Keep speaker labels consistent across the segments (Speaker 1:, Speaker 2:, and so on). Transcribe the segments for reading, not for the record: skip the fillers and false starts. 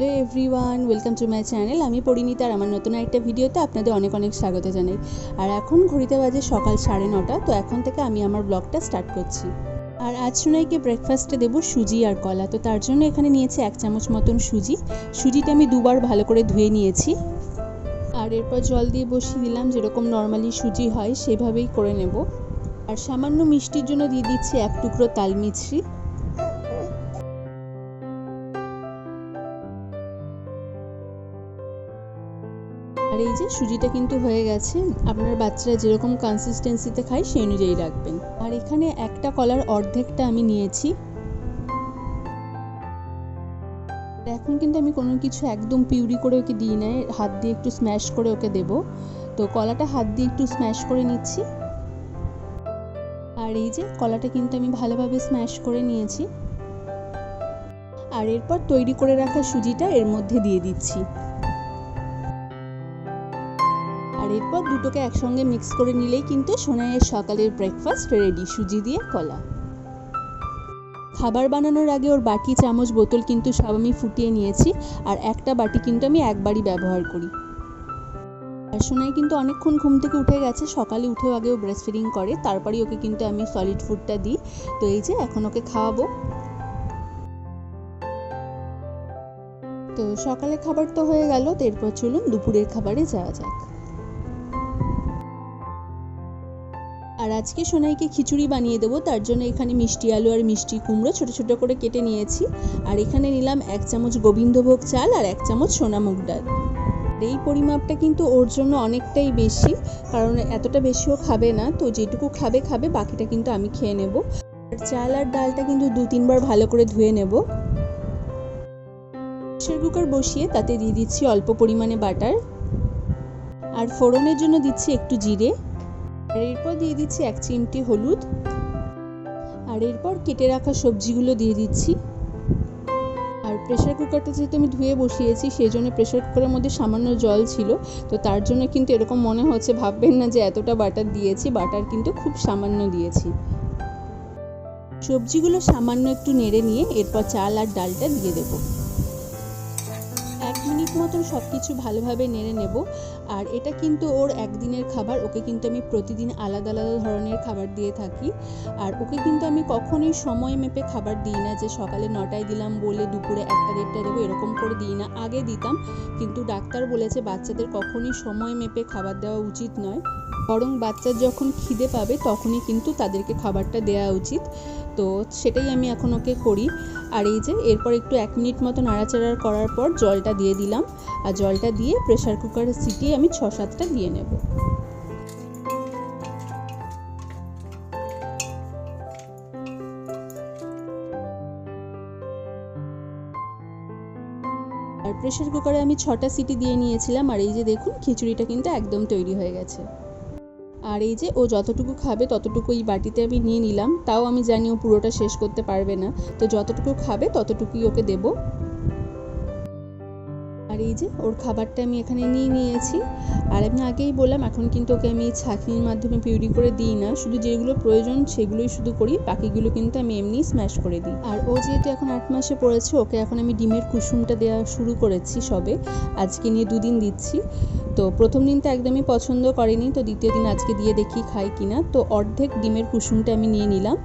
Speaker 1: Hello everyone, welcome to my channel. আমি পরিণীতা আর আমার নতুন একটা ভিডিওতে আপনাদের অনেক অনেক স্বাগত জানাই। আর এখন ঘড়িতে বাজে সকাল 9:30, তো এখন থেকে আমি আমার ব্লগটা স্টার্ট করছি। আর আজ সোনাইকে ব্রেকফাস্টে দেবো সুজি আর কলা, তো তার জন্য এখানে নিয়েছি 1 চামচ মতন সুজিটা আমি দুবার ভালো করে ধুয়ে নিয়েছি। আর এরপর জল দিয়ে বসিয়ে দিলাম, যেরকম নর্মালি সুজি হয় সেভাবেই করে নেব। আর সামান্য মিষ্টির জন্য দিয়ে দিচ্ছি 1 টুকরো তাল মিছরি। আর এই যে সুজিটা কিন্তু হয়ে গেছে, আপনার বাচ্চারা যেরকম কনসিস্টেন্সিতে খায় সেই অনুযায়ী রাখবেন। আর এখানে একটা কলার অর্ধেকটা আমি নিয়েছি। এখন কিন্তু আমি কোনো কিছু একদম পিউরি করে ওকে দিই না, হাত দিয়ে একটু স্ম্যাশ করে ওকে দেব। তো কলাটা হাত দিয়ে একটু স্ম্যাশ করে নিচ্ছি। আর এই যে কলাটা কিন্তু আমি ভালোভাবে স্ম্যাশ করে নিয়েছি। আর এরপর তৈরি করে রাখা সুজিটা এর মধ্যে দিয়ে দিচ্ছি। আর এরপর দুটোকে একসঙ্গে মিক্স করে নিলেই কিন্তু সোনাইয়ের সকালের ব্রেকফাস্ট রেডি, সুজি দিয়ে কলা। খাবার বানানোর আগে ওর বাটি, চামচ, বোতল কিন্তু সব আমি ফুটিয়ে নিয়েছি। আর একটা বাটি কিন্তু আমি একবারই ব্যবহার করি। আর সোনাই কিন্তু অনেকক্ষণ ঘুম থেকে উঠে গেছে, সকালে উঠেও আগেও ব্রেস্ট ফিডিং করে, তারপরেই ওকে কিন্তু আমি সলিড ফুডটা দিই। তো এই যে এখন ওকে খাওয়াবো। তো সকালে খাবার তো হয়ে গেল, তো এরপর চলুন দুপুরের খাবারে যাওয়া যাক। আর আজকে সোনাইকে খিচুড়ি বানিয়ে দেবো, তার জন্য এখানে মিষ্টি আলু আর মিষ্টি কুমড়ো ছোটো ছোটো করে কেটে নিয়েছি। আর এখানে নিলাম 1 চামচ গোবিন্দভোগ চাল আর 1 চামচ সোনা মুগ ডাল। এই পরিমাপটা কিন্তু ওর জন্য অনেকটাই বেশি, কারণ এতটা বেশিও খাবে না, তো যেটুকু খাবে বাকিটা কিন্তু আমি খেয়ে নেব। আর চাল আর ডালটা কিন্তু 2-3 বার ভালো করে ধুয়ে নেব। প্রেসার কুকার বসিয়ে তাতে দিয়ে দিচ্ছি অল্প পরিমাণে বাটার। আর ফোড়নের জন্য দিচ্ছি একটু জিরে। আর এরপর দিয়ে দিচ্ছি 1 চিমটি হলুদ। আর এরপর কেটে রাখা সবজিগুলো দিয়ে দিচ্ছি। আর প্রেসার কুকারটা যেহেতু আমি ধুয়ে বসিয়েছি, সেই জন্য প্রেসার কুকারের মধ্যে সামান্য জল ছিল, তো তার জন্য কিন্তু এরকম মনে হচ্ছে, ভাববেন না যে এতটা বাটার দিয়েছি, বাটার কিন্তু খুব সামান্য দিয়েছি। সবজিগুলো সামান্য একটু নেড়ে নিয়ে এরপর চাল আর ডালটা দিয়ে দেবো। 1 মিনিট মতন সব কিছু ভালোভাবে নেড়ে নেব। আর এটা কিন্তু ওর একদিনের খাবার, ওকে কিন্তু আমি প্রতিদিন আলাদা আলাদা ধরনের খাবার দিয়ে থাকি। আর ওকে কিন্তু আমি কখনোই সময় মেপে খাবার দিই না, যে সকালে 9টায় দিলাম বলে দুপুরে 1টা-1:30টায় দেবো, এরকম করে দিই না। আগে দিতাম, কিন্তু ডাক্তার বলেছে বাচ্চাদের কখনোই সময় মেপে খাবার দেওয়া উচিত নয়, বরং বাচ্চার যখন খিদে পাবে তখনই কিন্তু তাদেরকে খাবারটা দেওয়া উচিত। তো সেটাই আমি এখন ওকে করি। আর এই যে এরপর একটু 1 মিনিট মতো নাড়াচাড়া করার পর জলটা দিয়ে দিলাম। আর জলটা দিয়ে প্রেসার কুকারের সিটি আমি 6-7টা দিয়ে নেব। আর প্রেসার কুকারে আমি 6টা সিটি দিয়ে নিয়েছিলাম। আর এই যে দেখুন খিচুড়িটা কিন্তু একদম তৈরি হয়ে গেছে। আর এই যে ও যতটুকু খাবে ততটুকু এই বাটিতে আমি নিয়ে নিলাম, তাও আমি জানি ও পুরোটা শেষ করতে পারবে না, তো যতটুকু খাবে ততটুকুই ওকে দেবো। আর এই যে ওর খাবারটা আমি এখানে নিয়ে নিয়েছি। আর আমি আগেই বললাম, এখন কিন্তু ওকে আমি ছাঁকনির মাধ্যমে পিউরি করে দিই না, শুধু যেগুলো প্রয়োজন সেগুলোই শুধু করি, বাকিগুলো কিন্তু আমি এমনি স্ম্যাশ করে দিই। আর ও যেহেতু এখন 8 মাসে পড়েছে, ওকে এখন আমি ডিমের কুসুমটা দেওয়া শুরু করেছি সবে, আজকে নিয়ে 2 দিন দিচ্ছি। তো প্রথম দিন তো একদমই পছন্দ করেনি, তো দ্বিতীয় দিন আজকে দিয়ে দেখি খায় কিনা। তো অর্ধেক ডিমের কুসুমটা আমি নিয়ে নিলাম।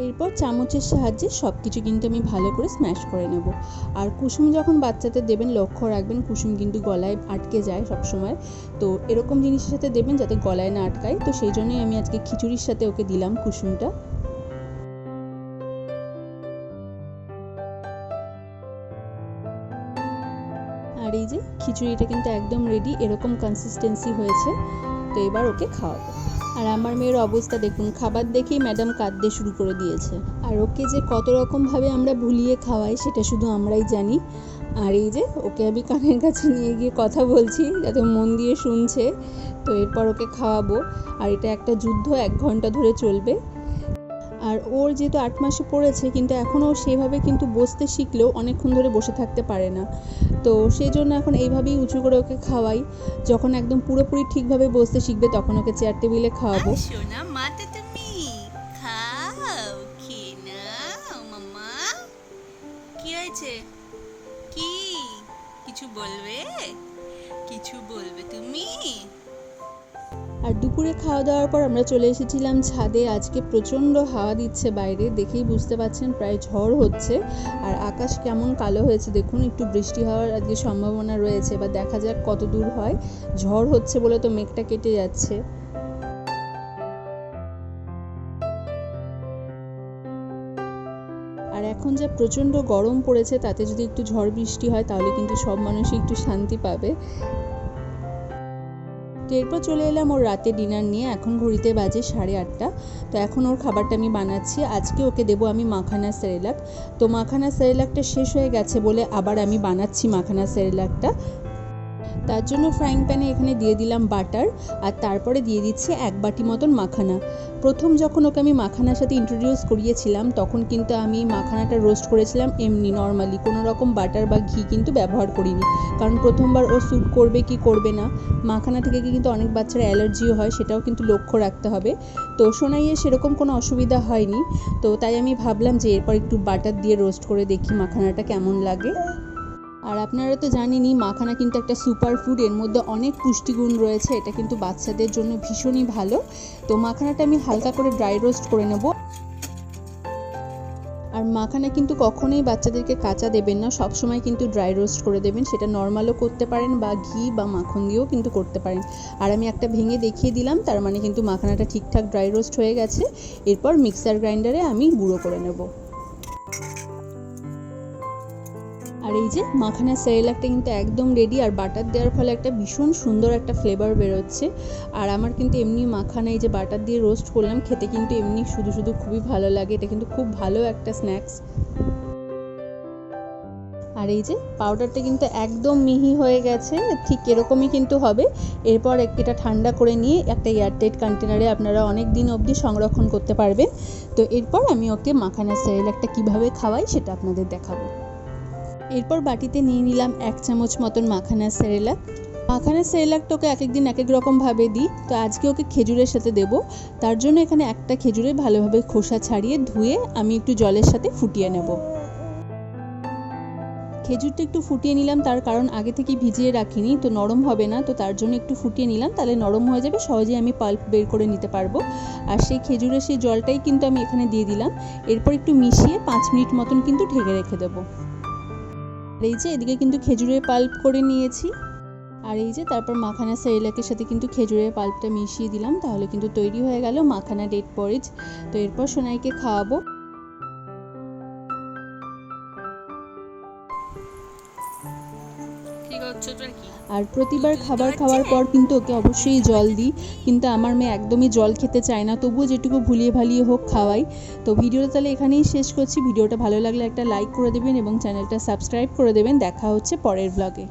Speaker 1: এরপর চামচের সাহায্যে সব কিছু কিন্তু আমি ভালো করে স্ম্যাশ করে নেব। আর কুসুম যখন বাচ্চাদের দেবেন লক্ষ্য রাখবেন, কুসুম কিন্তু গলায় আটকে যায় সবসময়, তো এরকম জিনিসের সাথে দেবেন যাতে গলায় না আটকায়। তো সেই জন্যই আমি আজকে খিচুড়ির সাথে ওকে দিলাম কুসুমটা। আর এই যে খিচুড়িটা কিন্তু একদম রেডি, এরকম কনসিস্টেন্সি হয়েছে। তো এবার ওকে খাওয়াবো। আর আমার মেয়ের অবস্থা দেখুন, খাবার দেখেই ম্যাডাম কাঁদতে শুরু করে দিয়েছে। আর ওকে যে কত রকমভাবে আমরা ভুলিয়ে খাওয়াই সেটা শুধু আমরাই জানি। আর এই যে ওকে আমি কানের কাছে নিয়ে গিয়ে কথা বলছি যাতে মন দিয়ে শুনছে। তো এরপর ওকে খাওয়াবো। আর এটা একটা যুদ্ধ, 1 ঘন্টা ধরে চলবে। আর ওর যেহেতু 8 মাসে পড়েছে, কিন্তু এখনও সেভাবে কিন্তু বসতে শিখলেও অনেকক্ষণ ধরে বসে থাকতে পারে না, তো সেই জন্য এখন এইভাবেই উঁচু করে ওকে খাওয়াই। যখন একদম পুরোপুরি ঠিকভাবে বসতে শিখবে তখন ওকে চেয়ার টেবিলে খাওয়াবো।
Speaker 2: সোনা মাতে তুমি খাও, খেয়ে নাও মাম্মা। কি হয়েছে হয়েছে? কি কিছু বলবে? কিছু বলবে তুমি?
Speaker 1: আর দুপুরে খাওয়া দাওয়ার পর আমরা চলে এসেছিলাম ছাদে। আজকে প্রচণ্ড হাওয়া দিচ্ছে বাইরে, দেখেই বুঝতে পারছেন প্রায় ঝড় হচ্ছে। আর আকাশ কেমন কালো হয়েছে দেখুন, একটু বৃষ্টি হওয়ার আজকে সম্ভাবনা রয়েছে, বা দেখা যাক কত দূর হয়। ঝড় হচ্ছে বলে তো মেঘটা কেটে যাচ্ছে। আর এখন যা প্রচণ্ড গরম পড়েছে, তাতে যদি একটু ঝড় বৃষ্টি হয় তাহলে কিন্তু সব মানুষই একটু শান্তি পাবে। তো এরপর চলে এলাম ওর রাতে ডিনার নিয়ে। এখন ঘড়িতে বাজে 8:30। তো এখন ওর খাবারটা আমি বানাচ্ছি। আজকে ওকে দেবো আমি মাখানা সেরেলাক। তো মাখানা সেরেলাকটা শেষ হয়ে গেছে বলে আবার আমি বানাচ্ছি মাখানা সেরেলাকটা। তার জন্য ফ্রাইং প্যানে এখানে দিয়ে দিলাম বাটার, আর তারপরে দিয়ে দিচ্ছি 1 বাটি মতন মাখানা। প্রথম যখন ওকে আমি মাখানার সাথে ইন্ট্রোডিউস করিয়েছিলাম তখন কিন্তু আমি মাখানাটা রোস্ট করেছিলাম এমনি নর্মালি, কোনো রকম বাটার বা ঘি কিন্তু ব্যবহার করিনি, কারণ প্রথমবার ও স্যুট করবে কি করবে না। মাখানা থেকে কিন্তু অনেক বাচ্চার অ্যালার্জিও হয়, সেটাও কিন্তু লক্ষ্য রাখতে হবে। তো সোনাইয়ের সেরকম কোনো অসুবিধা হয়নি, তো তাই আমি ভাবলাম যে এরপর একটু বাটার দিয়ে রোস্ট করে দেখি মাখানাটা কেমন লাগে। আর আপনারা তো জানেনই মাখানা কিন্তু একটা সুপার ফুড, এর মধ্যে অনেক পুষ্টিগুণ রয়েছে, এটা কিন্তু বাচ্চাদের জন্য ভীষণই ভালো। তো মাখানাটা আমি হালকা করে ড্রাই রোস্ট করে নেব। আর মাখানা কিন্তু কখনোই বাচ্চাদেরকে কাঁচা দেবেন না, সবসময় কিন্তু ড্রাই রোস্ট করে দেবেন। সেটা নর্মালও করতে পারেন বা ঘি বা মাখন দিয়েও কিন্তু করতে পারেন। আর আমি একটা ভেঙে দেখিয়ে দিলাম, তার মানে কিন্তু মাখানাটা ঠিকঠাক ড্রাই রোস্ট হয়ে গেছে। এরপর মিক্সার গ্রাইন্ডারে আমি গুঁড়ো করে নেব। আর এই যে মাখানা সেরেলাকটা কিন্তু একদম রেডি, আর বাটার দেওয়ার ফলে একটা ভীষণ সুন্দর একটা ফ্লেভার বেরোচ্ছে। আর আমার কিন্তু এমনি মাখানা এই যে বাটার দিয়ে রোস্ট করলাম, খেতে কিন্তু এমনি শুধু শুধু খুবই ভালো লাগে। এটা কিন্তু খুব ভালো একটা স্ন্যাক্স। আর এই যে পাউডারটা কিন্তু একদম মিহি হয়ে গেছে, ঠিক এরকমই কিন্তু হবে। এরপর এটা ঠান্ডা করে নিয়ে একটা এয়ারটাইট কন্টেনারে আপনারা অনেক দিন অবধি সংরক্ষণ করতে পারবেন। তো এরপর আমি ওকে মাখানা সেরেলাকটা কীভাবে খাওয়াই সেটা আপনাদের দেখাবো। এরপর বাটিতে নিয়ে নিলাম 1 চামচ মতন মাখানা সেরেলাক। মাখানা সেরেলাকটা ওকে এক এক দিন এক এক রকমভাবে দিই, তো আজকে ওকে খেজুরের সাথে দেব। তার জন্য এখানে একটা খেজুরে ভালোভাবে খোসা ছাড়িয়ে ধুয়ে আমি একটু জলের সাথে ফুটিয়ে নেব। খেজুরটা একটু ফুটিয়ে নিলাম, তার কারণ আগে থেকে ভিজিয়ে রাখিনি, তো নরম হবে না, তো তার জন্য একটু ফুটিয়ে নিলাম, তাহলে নরম হয়ে যাবে, সহজেই আমি পাল্প বের করে নিতে পারবো। আর সেই খেজুরের সেই জলটাই কিন্তু আমি এখানে দিয়ে দিলাম। এরপর একটু মিশিয়ে 5 মিনিট মতন কিন্তু ঢেকে রেখে দেবো। আর এই যে এদিকে কিন্তু খেজুরের পাল্প করে নিয়েছি। আর এই যে তারপর মাখানা সেরেলাকের সাথে কিন্তু খেজুরের পাল্পটা মিশিয়ে দিলাম, তাহলে কিন্তু তৈরি হয়ে গেল মাখানা ডেট পরিজ। তো এরপর সোনাইকে খাওয়াবো। আর প্রতিবার খাবার খাওয়ার পর কিন্তু ওকে অবশ্যই জল দিই, কিন্তু আমার মেয়ে একদমই জল খেতে চায় না, তবুও যেটুকু ভুলিয়ে ভালিয়ে হোক খাওয়াই। তো ভিডিওটা তাহলে এখানেই শেষ করছি। ভিডিওটা ভালো লাগলে একটা লাইক করে দেবেন এবং চ্যানেলটা সাবস্ক্রাইব করে দেবেন। দেখা হচ্ছে পরের ব্লগে।